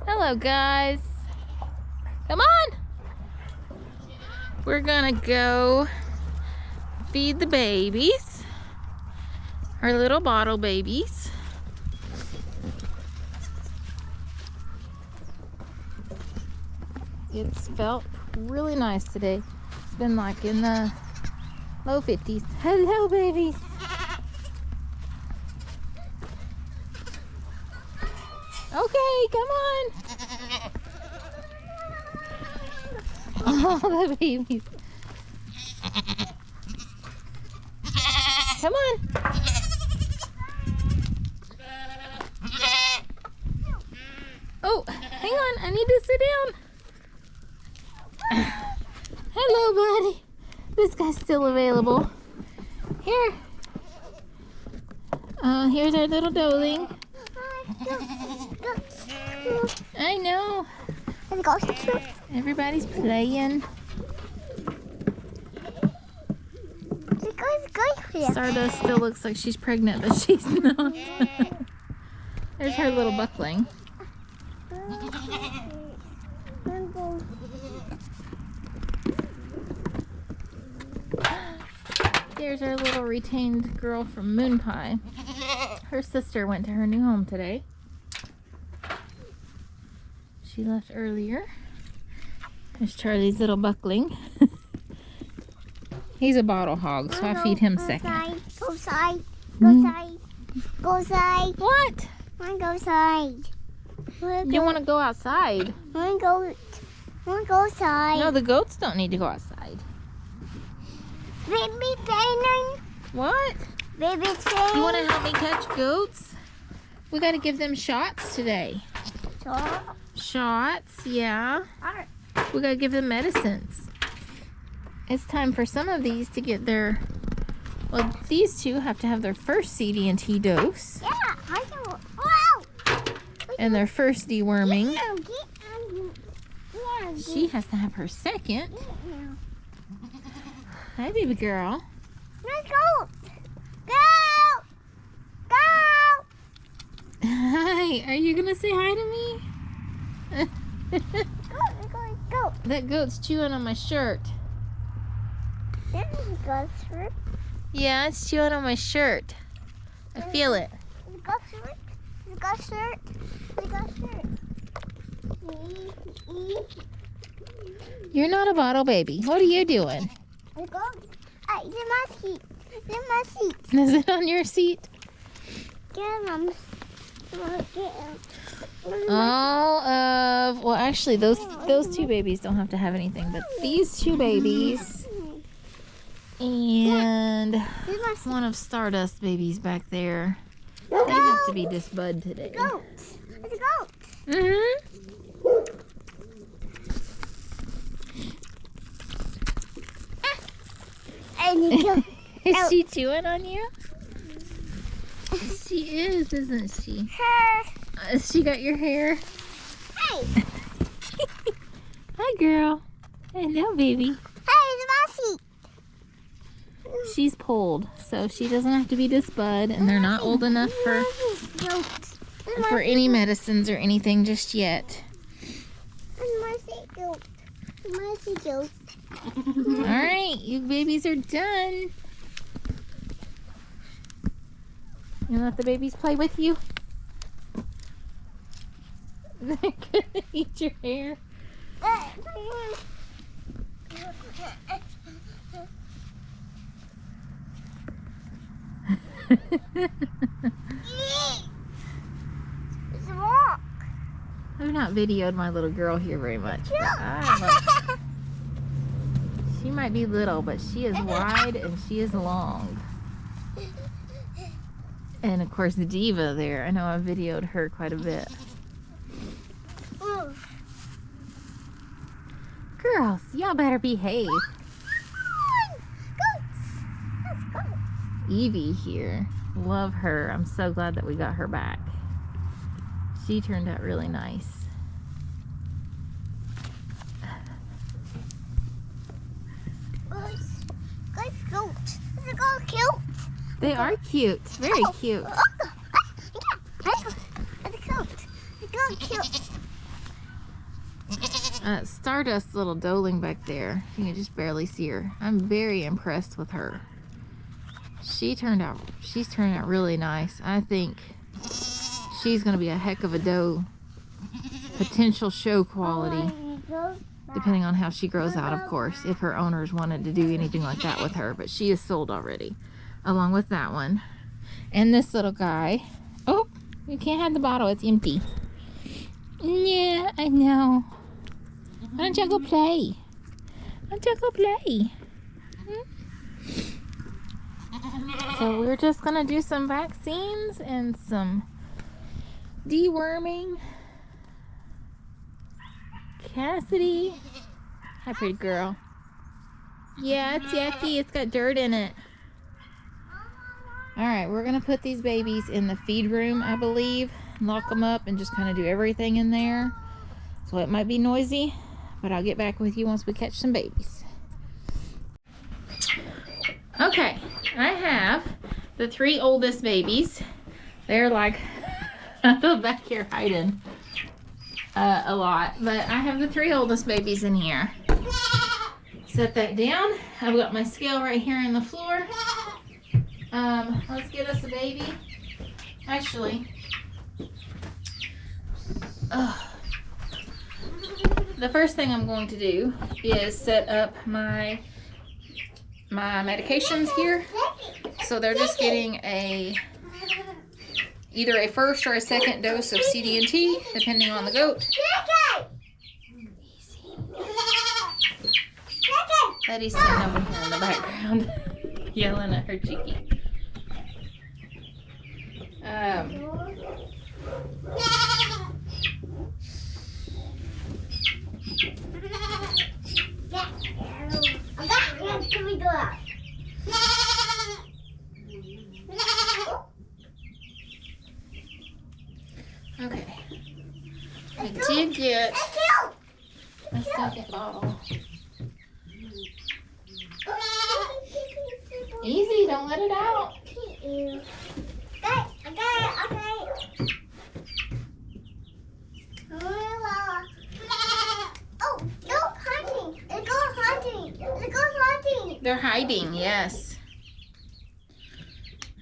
Hello, guys. Come on. We're gonna go feed the babies, our little bottle babies. It's felt really nice today. It's been like in the low 50s. Hello, babies. Okay, come on. All the babies. Come on. Oh, hang on. I need to sit down. Hello, buddy. This guy's still available. Here. Here's our little doeling. I know. Everybody's playing. Stardust still looks like she's pregnant, but she's not. There's her little buckling. There's our little retained girl from Moon Pie. Her sister went to her new home today. She left earlier. There's Charlie's little buckling. He's a bottle hog, so I feed him second. Go side. Go side. Go side. What? I want to go side. You want to go outside? I want to go side. No, the goats don't need to go outside. Baby training. What? Baby training. You want to help me catch goats? We got to give them shots today. Shots, yeah. We got to give them medicines. It's time for some of these to get their... Well, these two have to have their first CD&T dose. Yeah, I know. Wow. And their first deworming. Yeah. She has to have her second. Hi, baby girl. Let's go. Go. Go. Hi. Are you going to say hi to me? Go. That goat's chewing on my shirt. Yeah, it's chewing on my shirt. I feel it. You're not a bottle baby. What are you doing? Is it on your seat? All of, well, actually, those two babies don't have to have anything, but these two babies and one of Stardust babies back there, they have to be disbud today. Goats. Is she chewing on you? She is, isn't she? She got your hair? Hey. Hi, girl. Hello, baby. Hey, it's Mossy. She's pulled, so she doesn't have to be disbud, and they're not old enough for any medicines or anything just yet. Alright, you babies are done. You let the babies play with you? They're gonna eat your hair. It's a walk. I've not videoed my little girl here very much. She might be little, but she is wide and she is long. And of course, the Diva there. I know I videoed her quite a bit. Girls, y'all better behave. Evie here. Love her. I'm so glad that we got her back. She turned out really nice. They are cute. Very cute. Stardust little doeling back there. You can just barely see her. I'm very impressed with her. She's turned out really nice. I think she's gonna be a heck of a doe. Potential show quality, depending on how she grows out, of course, if her owners wanted to do anything like that with her. But she is sold already, along with that one. And this little guy. Oh, you can't have the bottle, it's empty. Yeah, I know. Why don't y'all go play? Why don't y'all go play? So we're just gonna do some vaccines and some deworming. Cassidy. Hi, pretty girl. Yeah, it's yucky. It's got dirt in it. Alright, we're gonna put these babies in the feed room, I believe. Lock them up and just kind of do everything in there. So it might be noisy, but I'll get back with you once we catch some babies. Okay, I have the 3 oldest babies. They're like back here hiding a lot, but I have the 3 oldest babies in here. Set that down. I've got my scale right here on the floor. Let's get us a baby. Actually, the first thing I'm going to do is set up my medications here. So they're just getting either a first or a second dose of CD&T, depending on the goat. Betty's sitting over here in the background, yelling at her cheeky. Okay. I did get a second bottle. Easy, don't let it out. They're hiding, yes.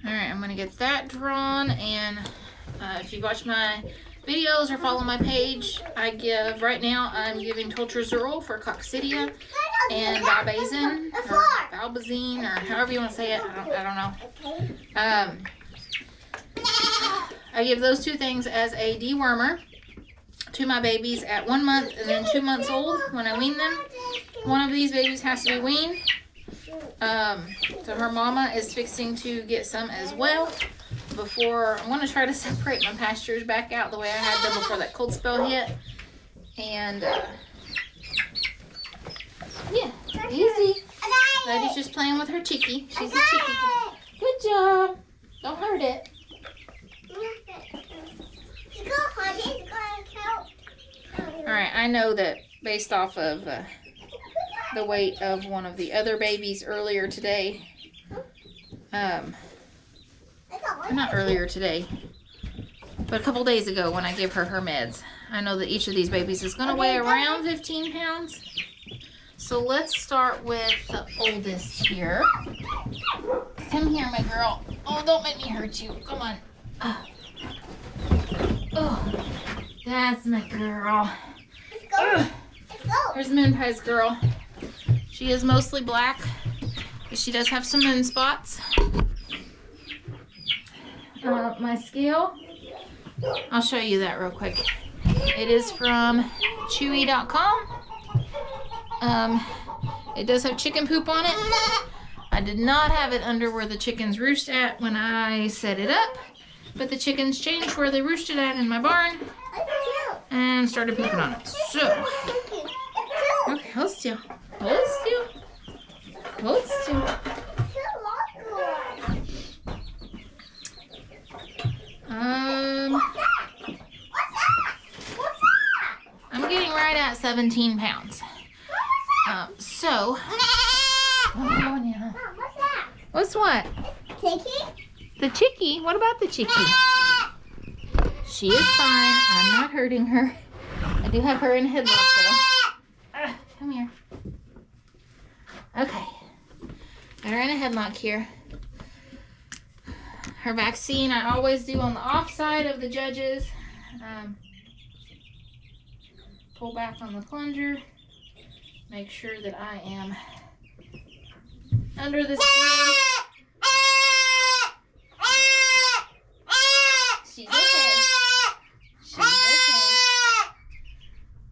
Alright, I'm going to get that drawn, and if you watch my videos or follow my page, I'm giving Toltrazuril for coccidia and Valbazine, or Valbazine, or however you want to say it. I don't know. I give those 2 things as a dewormer to my babies at 1 month and then 2 months old when I wean them. One of these babies has to be weaned. So her mama is fixing to get some as well. I'm going to try to separate my pastures back out the way I had them before that cold spell hit. And, yeah, easy. Betty's just playing with her chickie. She's a chickie. Good job. Don't hurt it. Alright, I know that based off of the weight of one of the other babies earlier today, not earlier today, but a couple days ago when I give her meds, I know that each of these babies is going to weigh around 15 pounds. So let's start with the oldest here. Come here, my girl. Oh, don't make me hurt you. Come on. Oh, that's my girl. There's Moon Pie's girl. She is mostly black, but she does have some moon spots. My scale, I'll show you that real quick. It is from chewy.com. It does have chicken poop on it. I did not have it under where the chickens roost at when I set it up, but the chickens changed where they roosted at in my barn and started pooping on it. So, okay, hold still. Hold still. Hold still. I'm getting right at 17 pounds. What's what? Chickie? The chickie? What about the chickie? She is fine. I'm not hurting her. I do have her in a headlock though. Come here. Okay. Got her in a headlock here. Her vaccine I always do on the off side of the judges. Pull back on the plunger. Make sure that I am under the skin. She's okay. She's okay.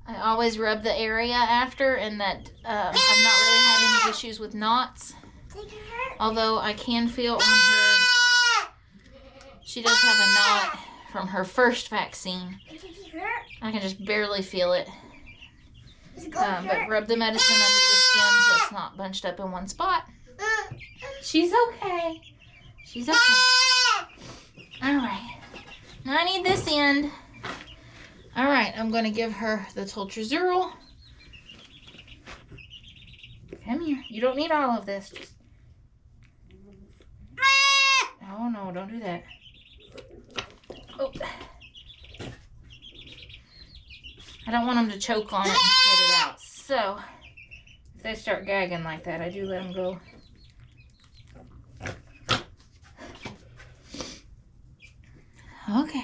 I always rub the area after, and that I've not really had any issues with knots. Although I can feel on her, she does have a knot from her first vaccine. I can just barely feel it. But rub the medicine under the skin so it's not bunched up in one spot. She's okay. She's okay. All right. Now I need this end. All right, I'm going to give her the Toltrazural. Come here. You don't need all of this. Just... Oh, no, don't do that. Oh. I don't want them to choke on it and spit it out. So, if they start gagging like that, I do let them go. Okay.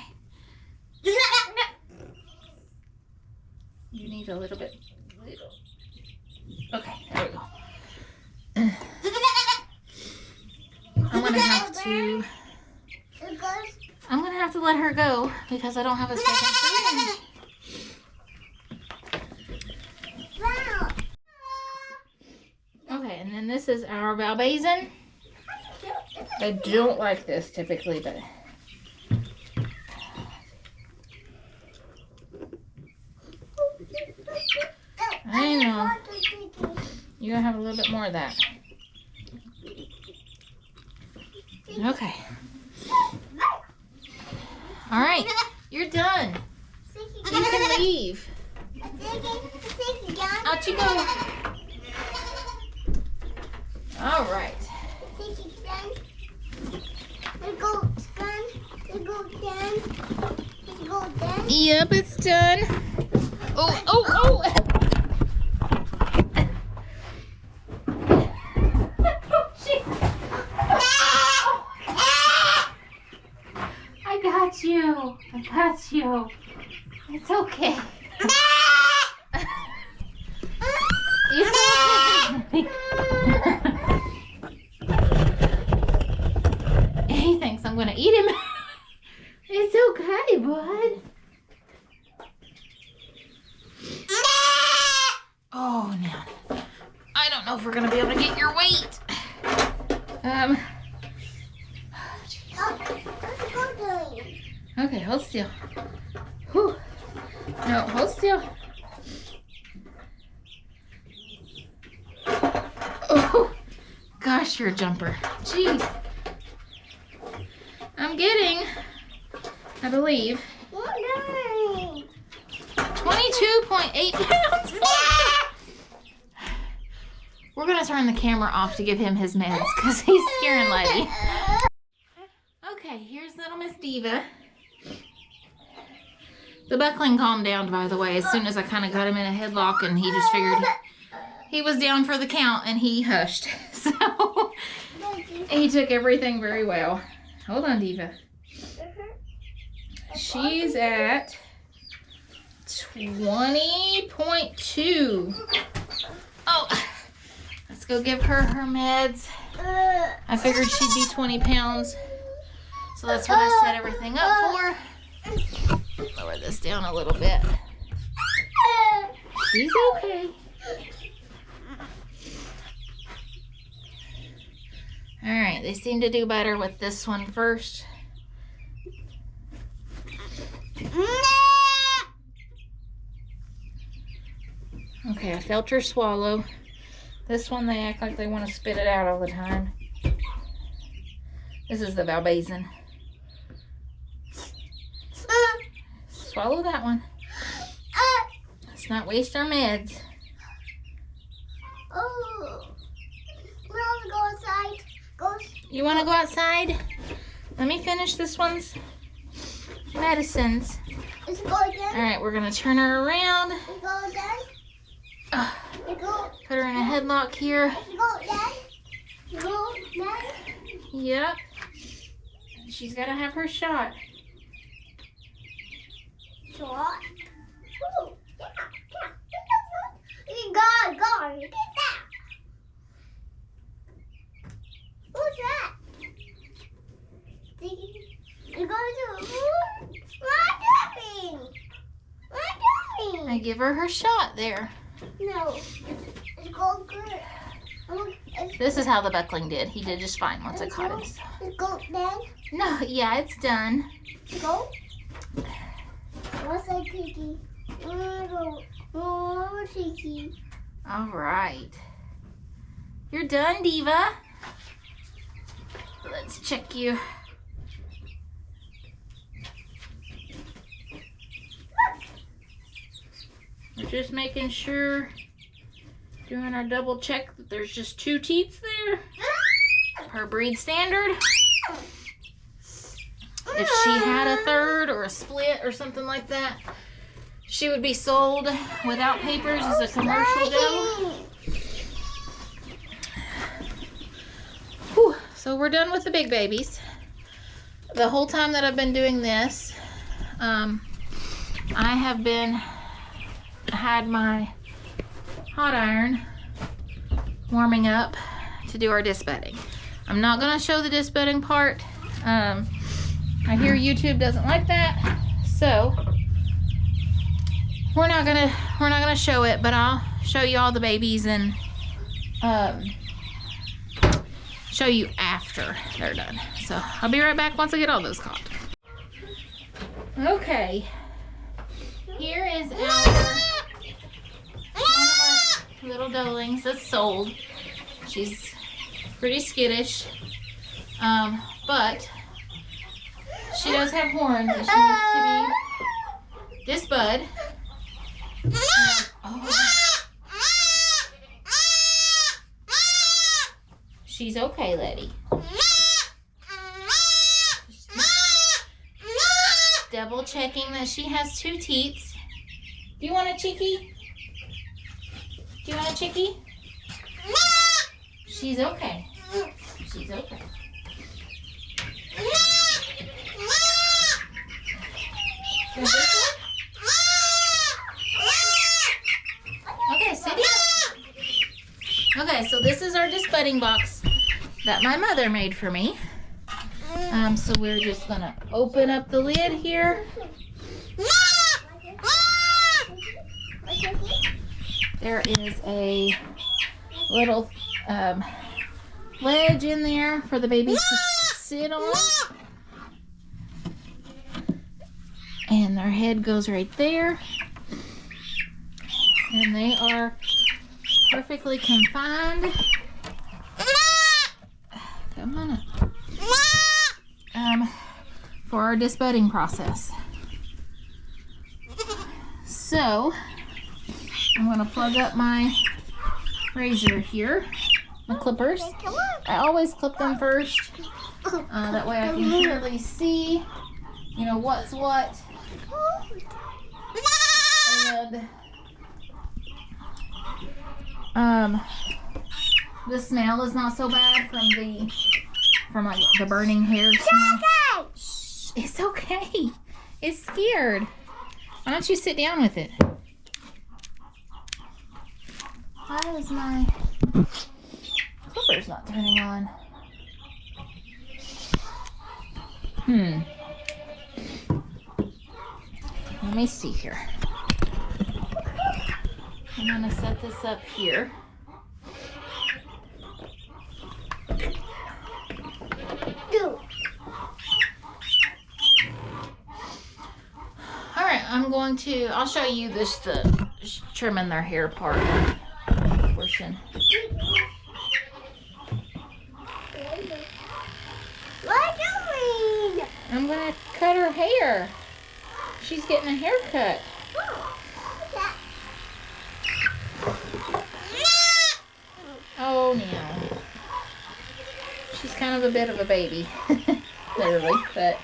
You need a little bit. Okay, there we go. I'm gonna have to let her go because I don't have a second syringe. Okay, and then this is our Valbazen. I don't like this typically, but I know. You're gonna have a little bit more of that. Okay. All right, you're done. You can leave. Out you go. All right. Yep, it's done. Oh, oh, oh. I got you. I got you. It's okay. He thinks I'm gonna eat him. It's okay, bud. Oh, now. I don't know if we're gonna be able to get your weight. Okay, hold still. Whew. No, hold still. Oh, gosh, you're a jumper. Jeez. I'm getting, I believe, 22.8 pounds. We're going to turn the camera off to give him his meds because he's scaring Letty. Okay, here's little Miss Diva. The buckling calmed down, by the way, as soon as I kind of got him in a headlock, and he just figured he was down for the count, and he hushed. So he took everything very well. Hold on, Diva. She's at 20.2. Oh, let's go give her her meds. I figured she'd be 20 pounds. So that's what I set everything up for. Lower this down a little bit. She's okay. Alright, they seem to do better with this one first. Okay, I felt her swallow. This one, they act like they want to spit it out all the time. This is the Valbazen. Swallow that one. Let's not waste our meds. Oh, let's go outside. You want to go outside? Let me finish this one's medicines. Let's go again. All right, we're going to turn her around. Let's go again. Put her in a headlock here. Yep. She's got to have her shot. Who's that? You're going to I give her her shot there. No. It's go good. This is how the buckling did. He did just fine once I caught him. It's go then. No, yeah, it's done. Go. What's that, Tiki? Oh, Tiki. All right. You're done, Diva. Let's check you. We're just making sure, doing our double check that there's just 2 teats there. Per breed standard. If she had a third or a split or something like that, she would be sold without papers as a commercial doe. Whew. So we're done with the big babies. The whole time that I've been doing this, I have had my hot iron warming up to do our disbudding. I'm not going to show the disbudding part. I hear YouTube doesn't like that, so we're not gonna show it, but I'll show you all the babies and show you after they're done. So I'll be right back once I get all those caught. Okay, here is one of our little doelings that's sold. She's pretty skittish, but she does have horns that she needs to be disbud. She's okay, Letty. Double checking that she has 2 teats. Do you want a chickie? Do you want a chickie? She's okay. She's okay. Okay, sit here. Okay, so this is our disbudding box that my mother made for me. So we're just gonna open up the lid here. There is a little ledge in there for the babies to sit on. And their head goes right there. And they are perfectly confined. Come on up. For our disbudding process. So, I'm going to plug up my razor here, my clippers. I always clip them first. That way I can clearly see, you know, what's what. And the smell is not so bad from like the burning hair smell. Shh, it's okay. It's scared. Why don't you sit down with it? Why is my clipper's not turning on? Let me see here. I'm gonna set this up here. Alright, I'll show you this, the trimming their hair portion. What are you doing? I'm gonna cut her hair. She's getting a haircut. Oh, no. She's kind of a bit of a baby, clearly, but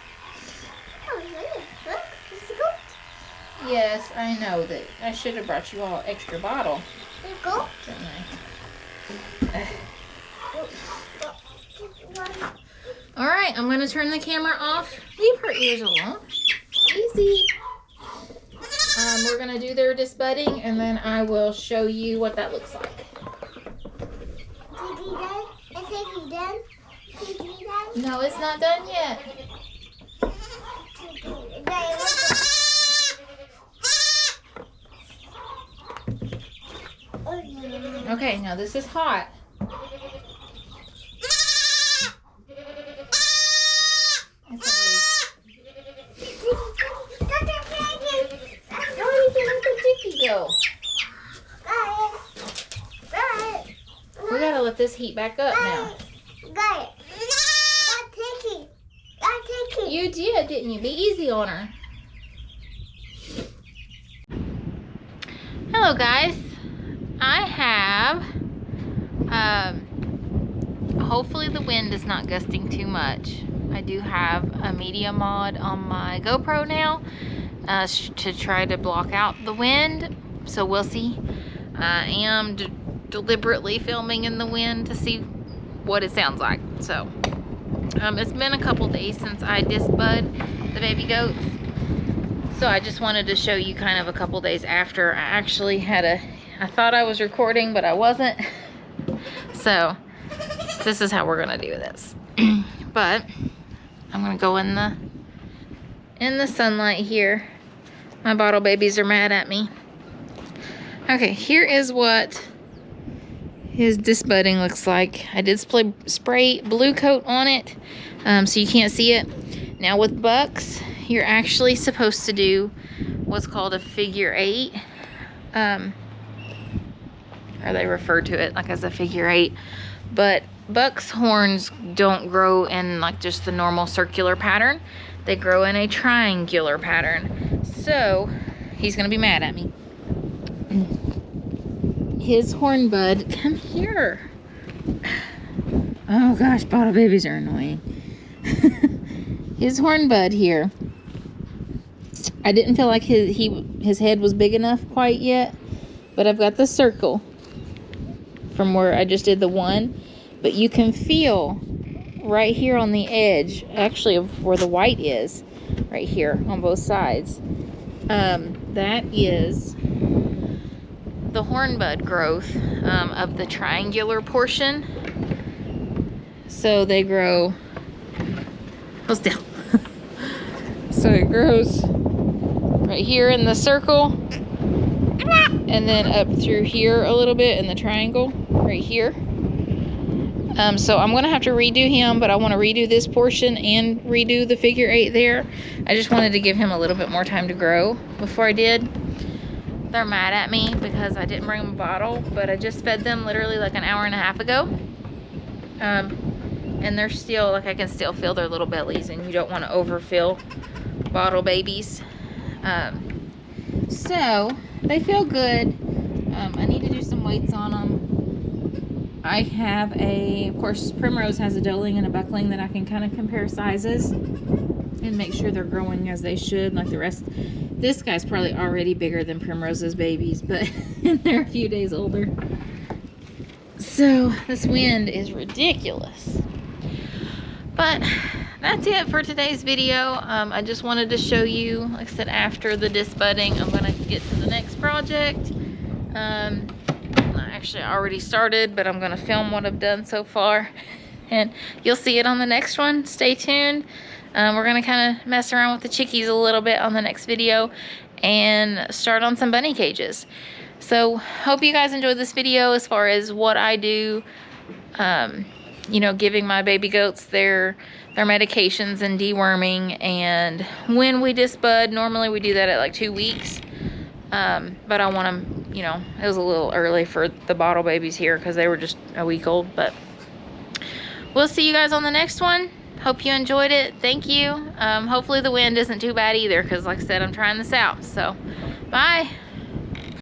Yes, I know that. I should have brought you all an extra bottle. There you go. Didn't I? All right, I'm going to turn the camera off. Leave her ears alone. Easy. We're going to do their disbudding, and then I will show you what that looks like. No, it's not done yet. Okay, now this is hot. It's already... Go. We gotta let this heat back up now. Got it. You did, didn't you? Be easy on her. Hello, guys. I have, hopefully the wind is not gusting too much. I do have a media mod on my GoPro now to try to block out the wind. So we'll see. I am deliberately filming in the wind to see what it sounds like. So it's been a couple days since I disbud the baby goats. So I just wanted to show you kind of a couple days after. I actually had I thought I was recording, but I wasn't. So this is how we're gonna do this. But I'm gonna go in the sunlight here. My bottle babies are mad at me. Okay, here is what his disbudding looks like. I did spray blue coat on it, so you can't see it. Now with bucks, you're actually supposed to do what's called a figure 8. Or they refer to it like as a figure 8. But bucks' horns don't grow in like just the normal circular pattern. They grow in a triangular pattern. So he's gonna be mad at me. His horn bud, come here. Oh gosh, bottle babies are annoying. His horn bud here, I didn't feel like his head was big enough quite yet, but I've got the circle from where I just did the one, but you can feel right here on the edge, actually of where the white is, right here on both sides. That is the hornbud growth of the triangular portion. So they grow, hold still. So it grows right here in the circle, and then up through here a little bit in the triangle right here. So I'm gonna have to redo him, but I want to redo this portion and redo the figure 8 there. I just wanted to give him a little bit more time to grow before I did. They're mad at me because I didn't bring them a bottle, but I just fed them literally like an hour and a half ago. And they're still, like, I can still feel their little bellies, and you don't want to overfill bottle babies. So they feel good. I need to do some weights on them. I have of course, Primrose has a doeling and a buckling that I can kind of compare sizes and make sure they're growing as they should, like the rest. This guy's probably already bigger than Primrose's babies, but they're a few days older. So this wind is ridiculous. But that's it for today's video. I just wanted to show you, like I said, after the disbudding, I'm gonna get to the next project. I actually already started, but I'm gonna film what I've done so far, and you'll see it on the next one. Stay tuned. We're gonna kind of mess around with the chickies a little bit on the next video and start on some bunny cages. So hope you guys enjoyed this video as far as what I do, you know, giving my baby goats their medications and deworming, and when we disbud. Normally we do that at like 2 weeks, but I want them, you know, it was a little early for the bottle babies here because they were just a week old. But we'll see you guys on the next one. Hope you enjoyed it. Thank you. Hopefully the wind isn't too bad either, because like I said, I'm trying this out. So bye.